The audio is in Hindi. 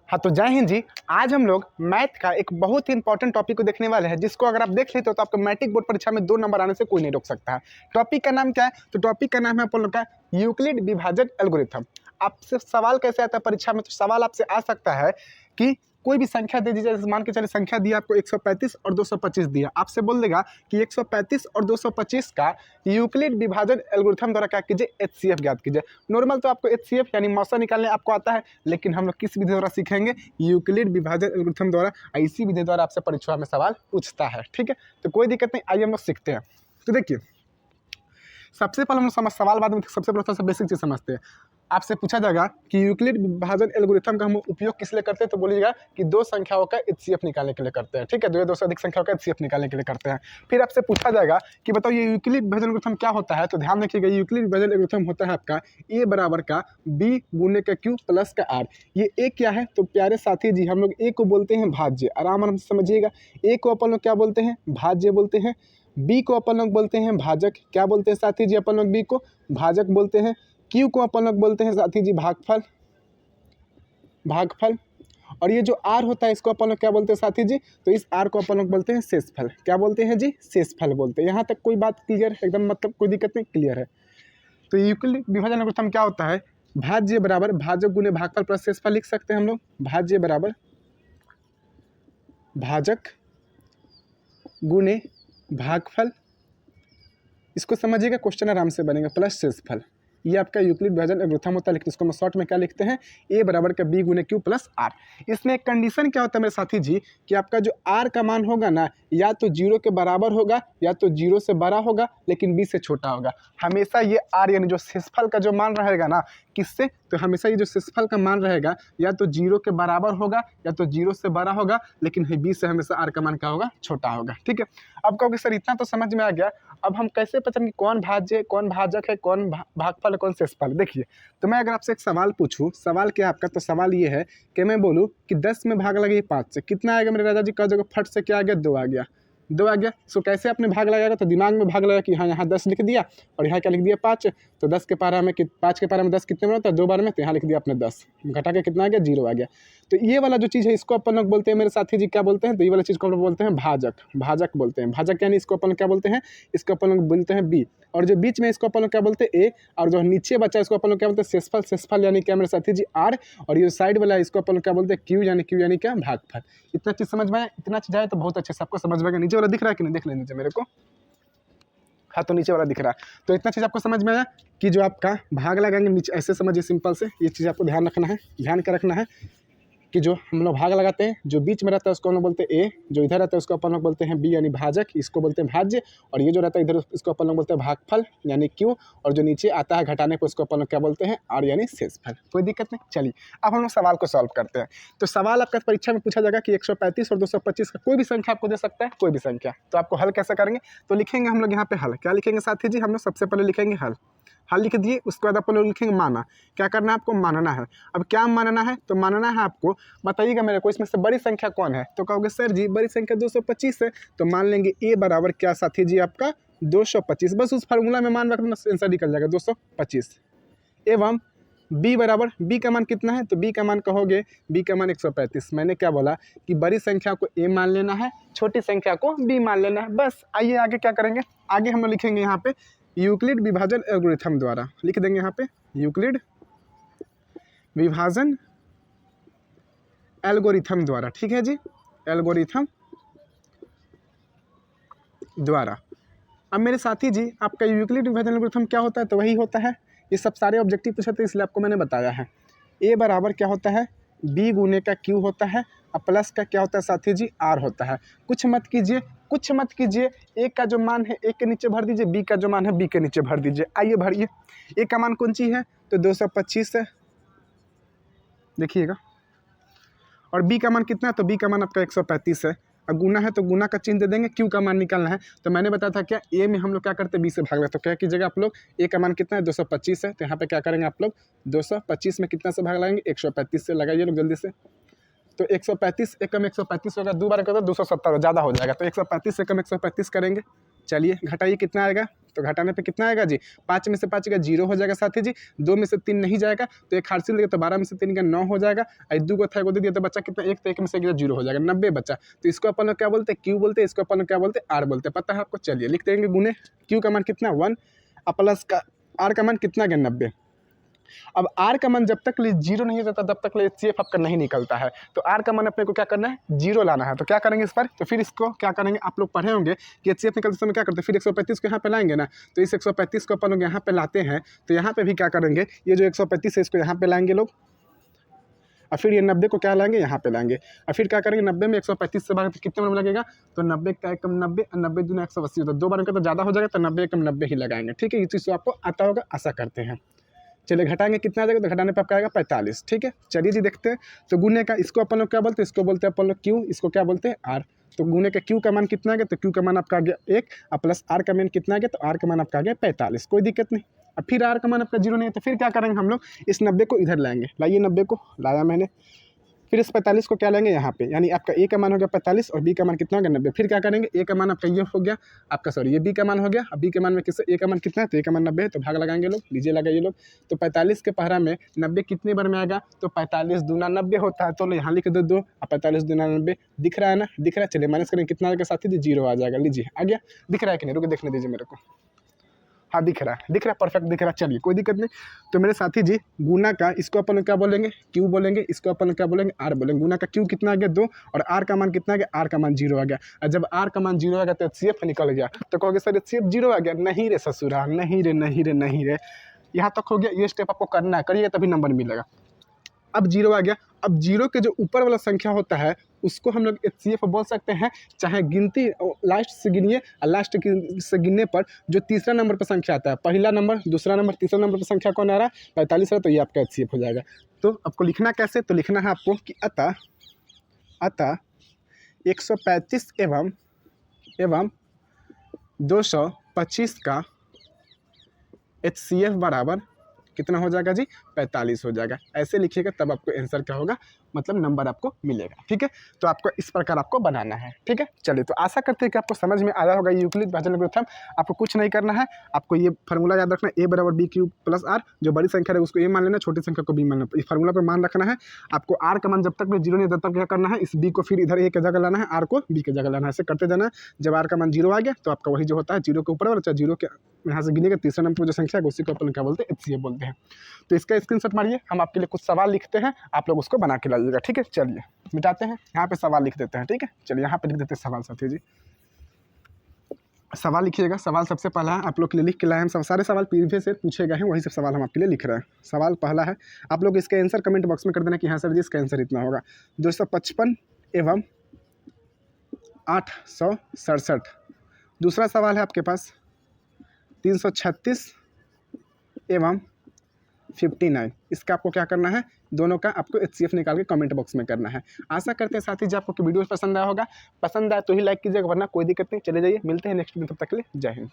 हाँ तो जय हिंद जी। आज हम लोग मैथ का एक बहुत ही इंपॉर्टेंट टॉपिक को देखने वाले हैं, जिसको अगर आप देख लेते हो तो आपको मैट्रिक बोर्ड परीक्षा में 2 नंबर आने से कोई नहीं रोक सकता है। टॉपिक का नाम क्या है? तो टॉपिक का नाम है अपन लोग का यूक्लिड विभाजन एल्गोरिथम। आपसे सवाल कैसे आता है परीक्षा में? तो सवाल आपसे आ सकता है कि कोई भी संख्या दे दीजिए, जैसे मान के चलिए संख्या दिया आपको 135 और 225 दिया, आपसे बोल देगा कि 135 और 225 का यूक्लिड विभाजन एल्गोरिथम द्वारा क्या कीजिए, एचसीएफ ज्ञात कीजिए। नॉर्मल तो आपको एचसीएफ यानी मौसा निकालने आपको आता है, लेकिन हम लोग किस विधि द्वारा सीखेंगे? यूक्लिड विभाजन एल्गोरिथम द्वारा। इसी विधि द्वारा आपसे परीक्षा में सवाल पूछता है। ठीक है, तो कोई दिक्कत नहीं, आइए हम लोग सीखते हैं। तो देखिए, सबसे पहले हम लोग सवाल बाद में सबसे पहले थोड़ा सा बेसिक चीज समझते हैं। आपसे पूछा जाएगा कि यूक्लिड विभाजन एल्गोरिथम का हम उपयोग किस लिए करते हैं? तो बोलिएगा कि दो संख्याओं का एचसीएफ निकालने के लिए करते हैं। ठीक है, दो से अधिक संख्याओं का एचसीएफ निकालने के लिए करते हैं। फिर आपसे पूछा जाएगा कि बताओ ये यूक्लिड विभाजन एल्गोरिथम क्या होता है? तो ध्यान रखिएगा, यूक्लिड विभाजन एल्गोरिथम होता है आपका ए बराबर का बी गुने का क्यू प्लस का आर। ये ए क्या है? तो प्यारे साथी जी, हम लोग ए को बोलते हैं भाज्य। आराम से समझिएगा, ए को अपन लोग क्या बोलते हैं? भाज्य बोलते हैं। बी को अपन लोग बोलते हैं भाजक। क्या बोलते हैं साथी जी? अपन लोग बी को भाजक बोलते हैं। क्यू को अपन लोग बोलते हैं साथी जी भागफल। भागफल। और ये जो आर होता है इसको अपन लोग क्या बोलते हैं साथी जी? तो इस आर को अपन लोग बोलते हैं शेषफल। क्या बोलते हैं जी? शेषफल बोलते हैं। यहाँ तक कोई बात क्लियर है एकदम? मतलब कोई दिक्कत नहीं, क्लियर है। तो यूक्लिड विभाजन एल्गोरिथम क्या होता है? भाज्य बराबर भाजक गुने भागफल प्लस शेषफल लिख सकते हैं हम लोग। भाज्य बराबर भाजक गुने भागफल, इसको समझिएगा, क्वेश्चन आराम से बनेगा, प्लस शेषफल। ये आपका यूक्लिड विभाजन एल्गोरिथम होता है, लेकिन इसको हम शॉर्ट में क्या लिखते हैं? ए बराबर का बी गुने क्यू प्लस आर। इसमें एक कंडीशन क्या होता है मेरे साथी जी, कि आपका जो आर का मान होगा ना, या तो 0 के बराबर होगा या तो 0 से बड़ा होगा, लेकिन बी से छोटा होगा। हमेशा ये आर यानी जो शेषफल का जो मान रहेगा ना, किससे? तो हमेशा ये जो शेषफल का मान रहेगा या तो 0 के बराबर होगा या तो 0 से बड़ा होगा, लेकिन बी से हमेशा आर का मान क्या होगा? छोटा होगा। ठीक है, अब कहोगे सर इतना तो समझ में आ गया, अब हम कैसे पहचानेंगे कौन भाज्य, कौन भाजक है, कौन भागफल है, कौन शेषफल? देखिए, तो मैं अगर आपसे एक सवाल पूछूं, सवाल क्या आपका? तो सवाल ये है कि मैं बोलूं कि 10 में भाग लगाइए 5 से, कितना आएगा मेरे राजा जी? कह दोगे फट से क्या आ गया? 2 आ गया। 2 आ गया। सो कैसे आपने भाग लगाएगा? तो दिमाग में भाग लगा कि हाँ यहाँ 10 लिख दिया और यहाँ क्या लिख दिया? 5। तो 10 के पारा में 5 के पारा में 10 कितने में होता है? 2 बार में। तो यहाँ लिख दिया आपने 10, घटा के कितना आ गया? 0 आ गया। तो ये वाला जो चीज़ है इसको अपन लोग बोलते हैं मेरे साथी जी, क्या बोलते हैं? तो ये वाला चीज़ को हम लोग बोलते हैं भाजक। भाजक बोलते हैं। भाजक यानी इसको अपन लोग क्या बोलते हैं? इसको अपन लोग बोलते हैं बी। और जो बीच में इसको अपन लोग क्या बोलते हैं? ए। और जो नीचे बचा इसको अपन लोग क्या बोलते हैं? शेषफल। शेषफल यानी क्या मेरे साथी जी? आर। और ये साइड वाला इसको अपन लोग क्या बोलते हैं? क्यू यानी क्या? भागफल। इतना चीज़ समझ में आया? इतना चीज़ आया तो बहुत अच्छे से आपको समझ में आएगा। नीचे वाला दिख रहा है कि नहीं? देख लेने मेरे को। हाँ, तो नीचे वाला दिख रहा है। तो इतना चीज़ आपको समझ में आया कि जो आपका भाग लगाएंगे नीचे, ऐसे समझिए सिंपल से। ये चीज़ आपको ध्यान रखना है, ध्यान क्या रखना है कि जो हम लोग भाग लगाते हैं, जो बीच में रहता है उसको हम लोग बोलते हैं ए, जो इधर रहता है उसको अपन लोग बोलते हैं बी यानी भाजक, इसको बोलते हैं भाज्य। और ये जो रहता है इधर इसको अपन लोग बोलते हैं भागफल यानी क्यू। और जो नीचे आता है घटाने पर उसको अपन लोग क्या बोलते हैं? आर यानी शेषफल। कोई दिक्कत नहीं। चलिए अब हम लोग सवाल को सॉल्व करते हैं। तो सवाल आपका परीक्षा में पूछा जाएगा कि 135 और 225 का कोई भी संख्या आपको दे सकता है, कोई भी संख्या। तो आपको हल कैसे करेंगे? तो लिखेंगे हम लोग यहाँ पे हल। क्या लिखेंगे साथी जी? हम लोग सबसे पहले लिखेंगे हल। हल लिख दिए, उसके बाद अपन लोग लिखेंगे माना। क्या करना है आपको? मानना है। अब क्या मानना है? तो मानना है आपको, बताइएगा मेरे को इसमें से बड़ी संख्या कौन है? तो कहोगे सर जी बड़ी संख्या 225 है। तो मान लेंगे ए बराबर क्या साथी जी? आपका 225। बस उस फार्मूला में मान रखना, आंसर निकल जाएगा 225। एवं बी बराबर, बी का मान कितना है? तो बी का मान कहोगे, बी का मान 135। मैंने क्या बोला कि बड़ी संख्या को ए मान लेना है, छोटी संख्या को बी मान लेना है। बस आइए आगे क्या करेंगे? आगे हम लोग लिखेंगे यहाँ पे यूक्लिड विभाजन एल्गोरिथम द्वारा। लिख देंगे यहाँ पे यूक्लिड विभाजन एल्गोरिथम द्वारा। ठीक है जी, एल्गोरिथम द्वारा। अब मेरे साथी जी, आपका यूक्लिड विभाजन एल्गोरिथम क्या होता है? तो वही होता है, ये सब सारे ऑब्जेक्टिव पूछे थे इसलिए आपको मैंने बताया है। ए बराबर क्या होता है? बी गुने का क्यू होता है, और प्लस का क्या होता है साथी जी? आर होता है। कुछ मत कीजिए, कुछ मत कीजिए। ए का जो मान है ए के नीचे भर दीजिए, बी का जो मान है बी के नीचे भर दीजिए। आइए भरिए। ए का मान कौन सी है? तो 225 है, देखिएगा। और बी का मान कितना है? तो बी का मान आपका 135 है। और गुना है तो गुना का चिन्ह दे देंगे। क्यू का मान निकालना है। तो मैंने बताया था क्या, ए में हम लोग क्या करते हैं? बी से भाग लेते। तो क्या कीजिएगा आप लोग? ए का मान कितना है? 225 है। तो यहाँ पे क्या करेंगे आप लोग? 225 में कितना से भाग लगाएंगे? 135 से। लगाइए लोग जल्दी से। तो 135 एकम 135 होगा, 2 बार करो 270, ज़्यादा हो जाएगा। तो 135 एकम 135 करेंगे। चलिए घटाइए, कितना आएगा, तो घटाने पे कितना आएगा जी, 5 में से 5 का 0 हो जाएगा साथी जी, 2 में से 3 नहीं जाएगा तो एक हासिल देगा तो 12 में से 3 का 9 हो जाएगा, और 2 को था को दे दिया तो बच्चा कितना, 1 तो 1 में से 0 हो जाएगा, 90 बच्चा। तो इसको अपन लोग क्या बोलते हैं, क्यू बोलते हैं, इसको अपन लोग क्या बोलते हैं, आर बोलते हैं, पता है आपको। चलिए लिख देंगे गुने, क्यू का मान कितना 1 और प्लस का आर का मान कितना है 90। अब आर का मान जब तक ले 0 नहीं हो जाता तब तक ले HCF आपका नहीं निकलता है, तो आर का मान अपने को क्या करना है, 0 लाना है। तो क्या करेंगे इस पर, तो फिर इसको क्या करेंगे, आप लोग पढ़े होंगे कि HCF निकलते समय क्या करते हैं, फिर 135 को यहाँ पे लाएंगे ना, तो इस 135 को अपन लोग यहाँ पे लाते हैं, तो यहाँ पे भी क्या करेंगे, ये जो 135 है इसको यहाँ पे लाएंगे लोग, और फिर ये 90 को क्या लाएंगे, यहाँ पे लाएंगे, और फिर क्या करेंगे 90 में 135 से बाहर तो कितने नंबर लगेगा, तो 90 का एकम 90 और 90 दूना 180 होता है, 2 बार का तो ज़्यादा हो जाएगा, तो 90 एकम 90 ही लगाएंगे। ठीक है, ये चीज़ तो आपको आता होगा, आशा करते हैं। चलिए घटाएंगे कितना आ जाएगा, तो घटाने पर आपका आएगा 45। ठीक है, चलिए जी देखते हैं। तो गुने का इसको अपन लोग क्या बोलते हैं, इसको बोलते हैं अपन लोग क्यू, इसको क्या बोलते हैं आर। तो गुने का क्यू का मान कितना आ गया, तो क्यू का मान आपका आ गया 1 और प्लस आर का मान कितना आ गया, तो आर का मान आपका आ गया 45, कोई दिक्कत नहीं। अब फिर आर का मान आपका 0 नहीं है, तो फिर क्या करेंगे हम लोग, इस 90 को इधर लाएंगे, लाइए 90 को लाया मैंने, फिर इस 45 को क्या लेंगे यहाँ पे, यानी आपका ए का मान हो गया 45 और बी का मान कितना हो गया 90। फिर क्या करेंगे, ए का मान आपका ये हो गया आपका, सॉरी ये बी का मान हो गया, अब बी के मान में किससे, ए का मान कितना है, तो ए का मान 90 है, तो भाग लगाएंगे लोग, लीजिए लगाइए लोग। तो 45 के पहरा में 90 कितने बार में आएगा, तो 45 दूना 90 होता है, तो यहाँ लिख दो 2 और 45 दूना 90, दिख रहा है ना, दिख रहा है। चलिए माइनस करेंगे, कितना आएगा साथी जी, 0 आ जाएगा, लीजिए आ गया, दिख रहा है कि नहीं, रुके देखने दीजिए मेरे को, हाँ दिख रहा है, परफेक्ट दिख रहा है। चलिए कोई दिक्कत नहीं। तो मेरे साथी जी गुना का इसको अपन क्या बोलेंगे, क्यू बोलेंगे, इसको अपन क्या बोलेंगे, आर बोलेंगे। गुना का क्यू कितना आ गया 2 और आर का मान कितना आ गया, आर का मान 0 आ गया। और जब आर का मान 0 आ गया तो HCF निकल गया, तो कहोगे सर HCF 0 आ गया, नहीं रे ससुरा, नहीं रे नहीं रे नहीं रे, यहाँ तक हो गया। ये स्टेप आपको करना है, करिएगा तभी नंबर मिलेगा। अब 0 आ गया, अब 0 के जो ऊपर वाला संख्या होता है उसको हम लोग HCF बोल सकते हैं, चाहे गिनती लास्ट से गिनिए, और लास्ट से गिनने पर जो तीसरा नंबर पर संख्या आता है, पहला नंबर, दूसरा नंबर, तीसरा नंबर पर संख्या कौन आ रहा है, 45 है, तो ये आपका HCF हो जाएगा। तो आपको लिखना कैसे, तो लिखना है आपको कि अतः 135 एवं 225 का HCF बराबर कितना हो जाएगा जी, 45 हो जाएगा। ऐसे लिखिएगा तब आपको आंसर क्या होगा, मतलब नंबर आपको मिलेगा। ठीक है, तो आपको इस प्रकार आपको बनाना है। ठीक है, चलिए तो आशा करते हैं कि आपको समझ में आया होगा यूक्लिड भाजन एल्गोरिथम। आपको कुछ नहीं करना है, आपको ये फार्मूला याद रखना, a बराबर b क्यूब प्लस आर, जो बड़ी संख्या है उसको a मान लेना, छोटी संख्या को b मान लेना। इस फार्मूला पर मान रखना है। आपको r का मान जब तक 0 नहीं तब तक क्या करना है, इस b को फिर इधर a की जगह लाना है, r को b की जगह लाना है, ऐसे करते जाना है। जब r का मान 0 आ गया तो आपका वही जो होता है 0 के ऊपर वाला, चाहे 0 के यहाँ से गिनेगा तीसरा नंबर पर जो संख्या है उसी को अपन क्या बोलते हैं, HCF बोलते हैं। तो इसका स्क्रीनशॉट मारिए, हम आपके लिए कुछ सवाल लिखते हैं, आप लोग उसको बना के लाइएगा। ठीक है, चलिए मिटाते हैं, यहाँ पे सवाल लिख देते हैं। ठीक है, चलिए यहाँ पे लिख देते हैं सवाल। साथी जी सवाल लिखिएगा। सवाल सबसे पहला है आप लोग के लिए लिख के लाए, हम सारे सवाल प्रीवियस से पूछे गए हैं, वही सब सवाल हम आपके लिए लिख रहे हैं। सवाल पहला है, आप लोग इसका आंसर कमेंट बॉक्स में कर देना कि हाँ सर जी इसका आंसर इतना होगा। 255 एवं 867। दूसरा सवाल है आपके पास 336 एवं 59। इसका आपको क्या करना है, दोनों का आपको HCF निकाल के कमेंट बॉक्स में करना है। आशा करते हैं साथी जी आपको वीडियो पसंद आया होगा, पसंद आया तो ही लाइक कीजिएगा, वरना कोई दिक्कत नहीं। चले जाइए, मिलते हैं नेक्स्ट वीडियो, तब तक के लिए जय हिंद।